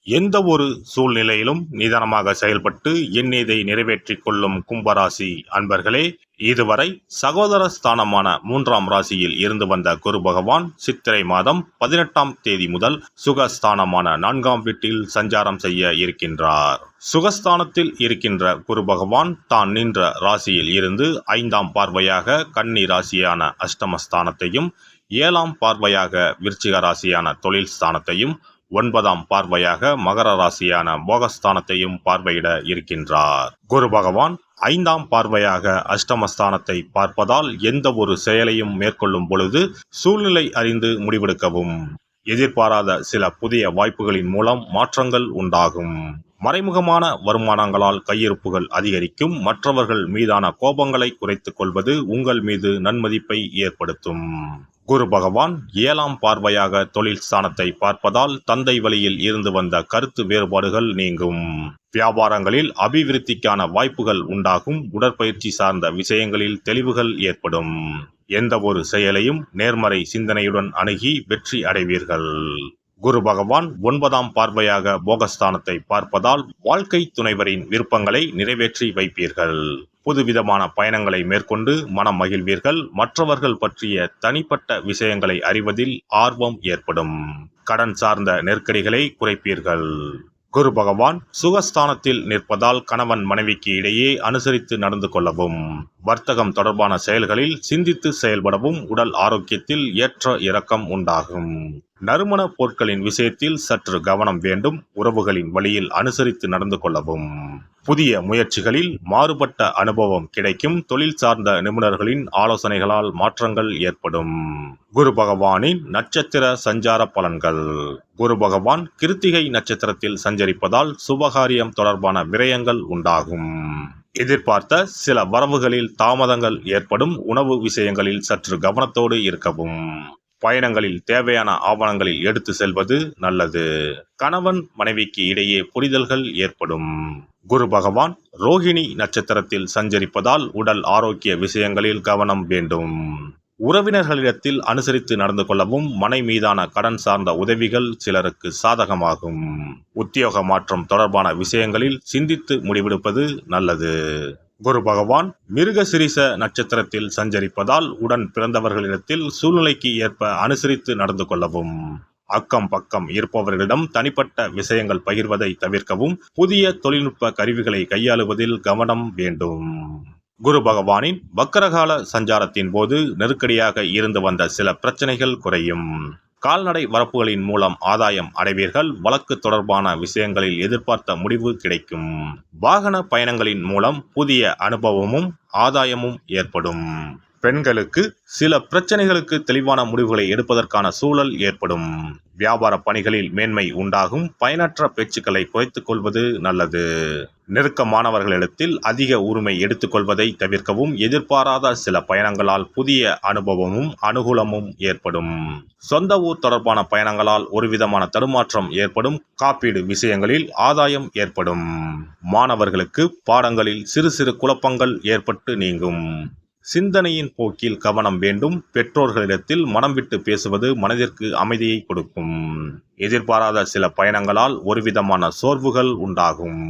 எந்த ஒரு சூழ்நிலையிலும் நிதானமாக செயல்பட்டு எண்ணியதை நிறைவேற்றிக் கொள்ளும் கும்பராசி அன்பர்களே, இதுவரை சகோதர ஸ்தானமான 3ஆம் ராசியில் இருந்து வந்த குரு பகவான் சித்திரை மாதம் 18ஆம் தேதி முதல் சுகஸ்தானமான 4ஆம் வீட்டில் சஞ்சாரம் செய்ய இருக்கின்றார். சுகஸ்தானத்தில் இருக்கின்ற குரு பகவான் தான் நின்ற ராசியில் இருந்து 5ஆம் பார்வையாக கன்னி ராசியான அஷ்டமஸ்தானத்தையும், 7ஆம் பார்வையாக விருச்சிக ராசியான தொழில் ஸ்தானத்தையும், 9ஆம் பார்வையாக மகர ராசியான போகஸ்தானத்தையும் பார்வையிட இருக்கின்றார். குரு பகவான் 5ஆம் பார்வையாக அஷ்டமஸ்தானத்தை பார்ப்பதால் எந்த ஒரு செயலையும் மேற்கொள்ளும் பொழுது சூழ்நிலை அறிந்து முடிவெடுக்கவும், எதிர்பாராத சில புதிய வாய்ப்புகளின் மூலம் மாற்றங்கள் உண்டாகும். மறைமுகமான வருமானங்களால் கையிருப்புகள் அதிகரிக்கும். மற்றவர்கள் மீதான கோபங்களை குறைத்துக் கொள்வது உங்கள் மீது நன்மதிப்பை ஏற்படுத்தும். குரு பகவான் 7ஆம் பார்வையாக தொழில் ஸ்தானத்தை பார்ப்பதால் தந்தை வழியில் இருந்து வந்த கருத்து வேறுபாடுகள் நீங்கும். வியாபாரங்களில் அபிவிருத்திக்கான வாய்ப்புகள் உண்டாகும். உடற்பயிற்சி சார்ந்த விஷயங்களில் தெளிவுகள் ஏற்படும். எந்த ஒரு செயலையும் நேர்மறை சிந்தனையுடன் அணுகி வெற்றி அடைவீர்கள். குரு பகவான் 9ஆம் பார்வையாக போகஸ்தானத்தை பார்ப்பதால் வாழ்க்கை துணைவரின் விருப்பங்களை நிறைவேற்றி வைப்பீர்கள். புதுவிதமான பயணங்களை மேற்கொண்டு மனம் மகிழ்வீர்கள். மற்றவர்கள் பற்றிய தனிப்பட்ட விஷயங்களை அறிவதில் ஆர்வம் ஏற்படும். கடன் சார்ந்த நெருக்கடிகளை குறைப்பீர்கள். குரு பகவான் சுகஸ்தானத்தில் நிற்பதால் கணவன் மனைவிக்கு இடையே அனுசரித்து நடந்து கொள்ளவும், வர்த்தகம் தொடர்பான செயல்களில் சிந்தித்து செயல்படவும், உடல் ஆரோக்கியத்தில் ஏற்ற இறக்கம் உண்டாகும். நறுமண பொருட்களின் விஷயத்தில் சற்று கவனம் வேண்டும். உறவுகளின் வழியில் அனுசரித்து நடந்து கொள்ளவும். புதிய முயற்சிகளில் மாறுபட்ட அனுபவம் கிடைக்கும். தொழில் சார்ந்த நிபுணர்களின் ஆலோசனைகளால் மாற்றங்கள் ஏற்படும். குரு பகவானின் நட்சத்திர சஞ்சார பலன்கள். குரு பகவான் கிருத்திகை நட்சத்திரத்தில் சஞ்சரிப்பதால் சுபகாரியம் தொடர்பான விரயங்கள் உண்டாகும். எதிர்பார்த்த சில வரவுகளில் தாமதங்கள் ஏற்படும். உணவு விஷயங்களில் சற்று கவனத்தோடு இருக்கவும். பயணங்களில் தேவையான ஆவணங்களில் எடுத்து செல்வது நல்லது. கணவன் மனைவிக்கு இடையே புரிதல்கள் ஏற்படும். குரு பகவான் ரோகிணி நட்சத்திரத்தில் சஞ்சரிப்பதால் உடல் ஆரோக்கிய விஷயங்களில் கவனம் வேண்டும். உறவினர்களிடத்தில் அனுசரித்து நடந்து கொள்ளவும். மனை மீதான கடன் சார்ந்த உதவிகள் சிலருக்கு சாதகமாகும். உத்தியோக மாற்றம் தொடர்பான விஷயங்களில் சிந்தித்து முடிவெடுப்பது நல்லது. குரு பகவான் மிருகசிரிச நட்சத்திரத்தில் சஞ்சரிப்பதால் உடன் பிறந்தவர்களிடத்தில் சூழ்நிலைக்கு ஏற்ப அனுசரித்து நடந்து கொள்ளவும். அக்கம் பக்கம் இருப்பவர்களிடம் தனிப்பட்ட விஷயங்கள் பகிர்வதை தவிர்க்கவும். புதிய தொழில்நுட்ப கருவிகளை கையாளுவதில் கவனம் வேண்டும். குரு பகவானின் வக்கரகால சஞ்சாரத்தின் போது நெருக்கடியாக இருந்து வந்த சில பிரச்சனைகள் குறையும். கால்நடை வரப்புகளின் மூலம் ஆதாயம் அடைவீர்கள். வழக்கு தொடர்பான விஷயங்களில் எதிர்பார்த்த முடிவு கிடைக்கும். வாகன பயணங்களின் மூலம் புதிய அனுபவமும் ஆதாயமும் ஏற்படும். பெண்களுக்கு சில பிரச்சனைகளுக்கு தெளிவான முடிவுகளை எடுப்பதற்கான சூழல் ஏற்படும். வியாபார பணிகளில் மேன்மை உண்டாகும். பயனற்ற பேச்சுக்களை குறைத்துக் கொள்வது நல்லது. நெருக்கமானவர்களிடத்தில் அதிக உரிமை எடுத்துக்கொள்வதை தவிர்க்கவும். எதிர்பாராத சில பயணங்களால் புதிய அனுபவமும் அனுகூலமும் ஏற்படும். சொந்த ஊர் தொடர்பான பயணங்களால் ஒருவிதமான தடுமாற்றம் ஏற்படும். காப்பீடு விஷயங்களில் ஆதாயம் ஏற்படும். மாணவர்களுக்கு பாடங்களில் சிறு சிறு குழப்பங்கள் ஏற்பட்டு நீங்கும். சிந்தனையின் போக்கில் கவனம் வேண்டும். பெற்றோர்களிடத்தில் மனம் விட்டு பேசுவது மனதிற்கு அமைதியை கொடுக்கும். எதிர்பாராத சில பயணங்களால் ஒருவிதமான சோர்வுகள் உண்டாகும்.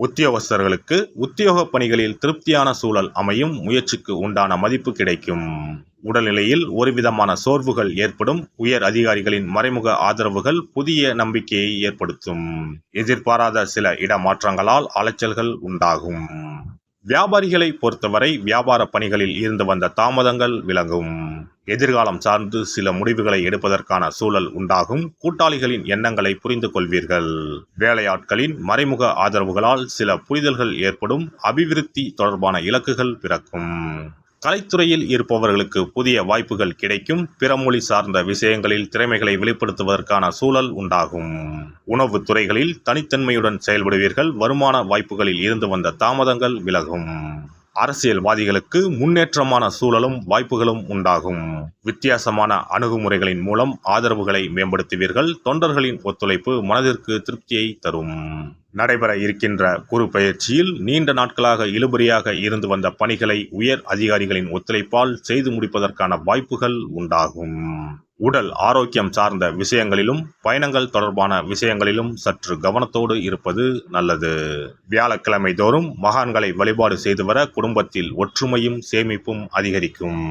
உத்தியோகஸ்தர்களுக்கு உத்தியோக பணிகளில் திருப்தியான சூழல் அமையும். முயற்சிக்கு உண்டான மதிப்பு கிடைக்கும். உடல்நிலையில் ஒருவிதமான சோர்வுகள் ஏற்படும். உயர் அதிகாரிகளின் மறைமுக ஆதரவுகள் புதிய நம்பிக்கையை ஏற்படுத்தும். எதிர்பாராத சில இடமாற்றங்களால் அலைச்சல்கள் உண்டாகும். வியாபாரிகளை பொறுத்தவரை வியாபார பணிகளில் இருந்து வந்த தாமதங்கள் விலகும். எதிர்காலம் சார்ந்து சில முடிவுகளை எடுப்பதற்கான சூழல் உண்டாகும். கூட்டாளிகளின் எண்ணங்களை புரிந்து கொள்வீர்கள். வேலையாட்களின் மறைமுக ஆதரவுகளால் சில புரிதல்கள் ஏற்படும். அபிவிருத்தி தொடர்பான இலக்குகள் பிறக்கும். கலைத்துறையில் இருப்பவர்களுக்கு புதிய வாய்ப்புகள் கிடைக்கும். பிறமொழி சார்ந்த விஷயங்களில் திறமைகளை வெளிப்படுத்துவதற்கான சூழல் உண்டாகும். உணவு துறைகளில் தனித்தன்மையுடன் செயல்படுவீர்கள். வருமான வாய்ப்புகளில் இருந்து வந்த தாமதங்கள் விலகும். அரசியல்வாதிகளுக்கு முன்னேற்றமான சூழலும் வாய்ப்புகளும் உண்டாகும். வித்தியாசமான அணுகுமுறைகளின் மூலம் ஆதரவுகளை மேம்படுத்துவீர்கள். தொண்டர்களின் ஒத்துழைப்பு மனதிற்கு திருப்தியை தரும். நடைபெற இருக்கின்ற குரு பெயர்ச்சியில் நீண்ட நாட்களாக இழுபறியாக இருந்து வந்த பணிகளை உயர் அதிகாரிகளின் ஒத்துழைப்பால் செய்து முடிப்பதற்கான வாய்ப்புகள் உண்டாகும். உடல் ஆரோக்கியம் சார்ந்த விஷயங்களிலும் பயணங்கள் தொடர்பான விஷயங்களிலும் சற்று கவனத்தோடு இருப்பது நல்லது. வியாழக்கிழமை தோறும் மகான்களை வழிபாடு செய்து வர குடும்பத்தில் ஒற்றுமையும் சேமிப்பும் அதிகரிக்கும்.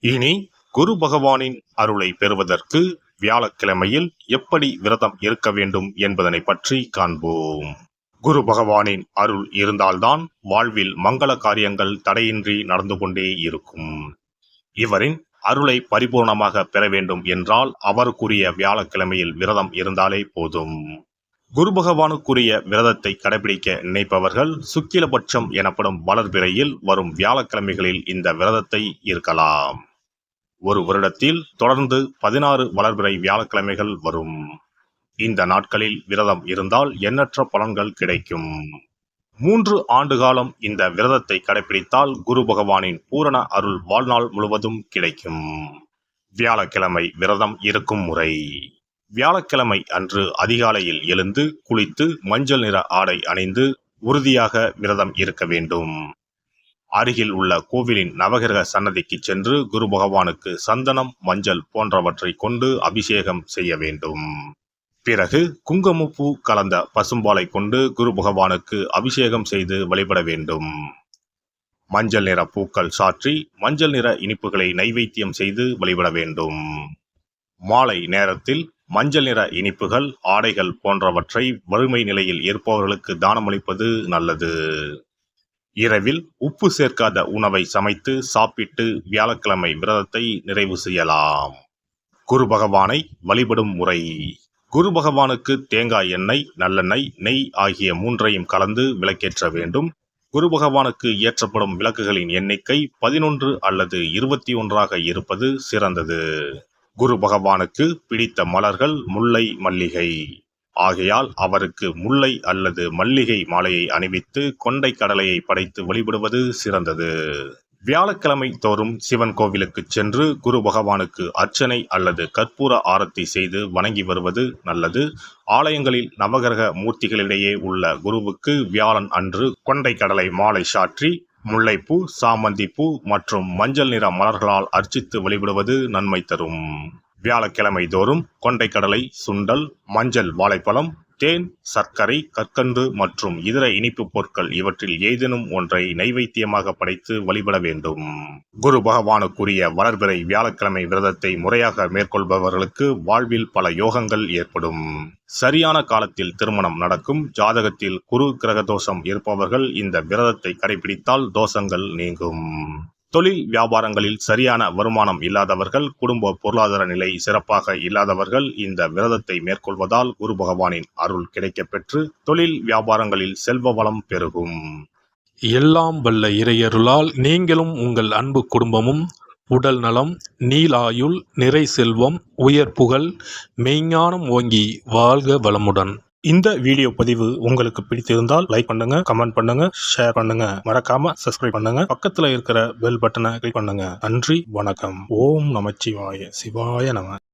இனி குரு பகவானின் அருளை பெறுவதற்கு வியாழக்கிழமையில் எப்படி விரதம் இருக்க வேண்டும் என்பதனை பற்றி காண்போம். குரு பகவானின் அருள் இருந்தால்தான் வாழ்வில் மங்கள காரியங்கள் தடையின்றி நடந்து கொண்டே இருக்கும். இவரின் அருளை பரிபூர்ணமாக பெற வேண்டும் என்றால் அவருக்குரிய வியாழக்கிழமையில் விரதம் இருந்தாலே போதும். குரு பகவானுக்குரிய விரதத்தை கடைபிடிக்க நினைப்பவர்கள் சுக்கிலபட்சம் எனப்படும் வளர்பிறையில் வரும் வியாழக்கிழமைகளில் இந்த விரதத்தை இருக்கலாம். ஒரு வருடத்தில் தொடர்ந்து 16 வளர்பிறை வியாழக்கிழமைகள் வரும். இந்த நாட்களில் விரதம் இருந்தால் எண்ணற்ற பலன்கள் கிடைக்கும். 3 ஆண்டு காலம் இந்த விரதத்தை கடைபிடித்தால் குரு பகவானின் பூரண அருள் வாழ்நாள் முழுவதும் கிடைக்கும். வியாழக்கிழமை விரதம் இருக்கும் முறை. வியாழக்கிழமை அன்று அதிகாலையில் எழுந்து குளித்து மஞ்சள் நிற ஆடை அணிந்து உறுதியாக விரதம் இருக்க வேண்டும். அருகில் உள்ள கோவிலின் நவகிரக சன்னதிக்கு சென்று குரு பகவானுக்கு சந்தனம், மஞ்சள் போன்றவற்றை கொண்டு அபிஷேகம் செய்ய வேண்டும். பிறகு குங்குமப்பூ கலந்த பசும்பாலை கொண்டு குரு பகவானுக்கு அபிஷேகம் செய்து வழிபட வேண்டும். மஞ்சள் நிற பூக்கள் சாற்றி மஞ்சள் நிற இனிப்புகளை நைவேத்தியம் செய்து வழிபட வேண்டும். மாலை நேரத்தில் மஞ்சள் நிற இனிப்புகள், ஆடைகள் போன்றவற்றை வறுமை நிலையில் இருப்பவர்களுக்கு தானமளிப்பது நல்லது. இரவில் உப்பு சேர்க்காத உணவை சமைத்து சாப்பிட்டு வியாழக்கிழமை விரதத்தை நிறைவு செய்யலாம். குரு பகவானை வழிபடும் முறை. குரு பகவானுக்கு தேங்காய் எண்ணெய், நல்லெண்ணெய், நெய் ஆகிய 3ஐயும் கலந்து விளக்கேற்ற வேண்டும். குரு பகவானுக்கு ஏற்றப்படும் விளக்குகளின் எண்ணிக்கை 11 அல்லது 21ஆக இருப்பது சிறந்தது. குரு பகவானுக்கு பிடித்த மலர்கள் முல்லை, மல்லிகை. ஆகையால் அவருக்கு முல்லை அல்லது மல்லிகை மாலையை அணிவித்து கொண்டை கடலையை படைத்து வழிபடுவது சிறந்தது. வியாழக்கிழமை தோறும் சிவன் கோவிலுக்கு சென்று குரு பகவானுக்கு அர்ச்சனை அல்லது கற்பூர ஆரத்தி செய்து வணங்கி வருவது நல்லது. ஆலயங்களில் நவகிரக மூர்த்திகளிடையே உள்ள குருவுக்கு வியாழன் அன்று கொண்டை கடலை மாலை சாற்றி முல்லைப்பூ, சாமந்திப்பூ மற்றும் மஞ்சள் நிற மலர்களால் அர்ச்சித்து வழிபடுவது நன்மை தரும். வியாழக்கிழமை தோறும் கொண்டைக்கடலை, சுண்டல், மஞ்சள் வாழைப்பழம், தேன், சர்க்கரை, கற்கண்டு மற்றும் இதர இனிப்பு பொருட்கள் இவற்றில் ஏதேனும் ஒன்றை நைவேத்தியமாக படைத்து வழிபட வேண்டும். குரு பகவானுக்குரிய வளர்பிறை வியாழக்கிழமை விரதத்தை முறையாக மேற்கொள்பவர்களுக்கு வாழ்வில் பல யோகங்கள் ஏற்படும். சரியான காலத்தில் திருமணம் நடக்கும். ஜாதகத்தில் குரு கிரக தோஷம் இருப்பவர்கள் இந்த விரதத்தை கடைபிடித்தால் தோஷங்கள் நீங்கும். தொழில் வியாபாரங்களில் சரியான வருமானம் இல்லாதவர்கள், குடும்ப பொருளாதார நிலை சிறப்பாக இல்லாதவர்கள் இந்த விரதத்தை மேற்கொள்வதால் குரு பகவானின் அருள் கிடைக்கப் பெற்று தொழில் வியாபாரங்களில் செல்வ வளம் பெருகும். எல்லாம் வல்ல இறையருளால் நீங்களும் உங்கள் அன்பு குடும்பமும் உடல் நலம், நீலாயுள், நிறை செல்வம், உயர் புகழ், மெய்ஞானம் ஓங்கி வாழ்க வளமுடன். இந்த வீடியோ பதிவு உங்களுக்கு பிடித்திருந்தால் லைக் பண்ணுங்க, கமெண்ட் பண்ணுங்க, ஷேர் பண்ணுங்க, மறக்காம சப்ஸ்கிரைப் பண்ணுங்க, பக்கத்துல இருக்கிற பெல் பட்டனை கிளிக் பண்ணுங்க. நன்றி, வணக்கம். ஓம் நமச்சிவாய. சிவாய நம.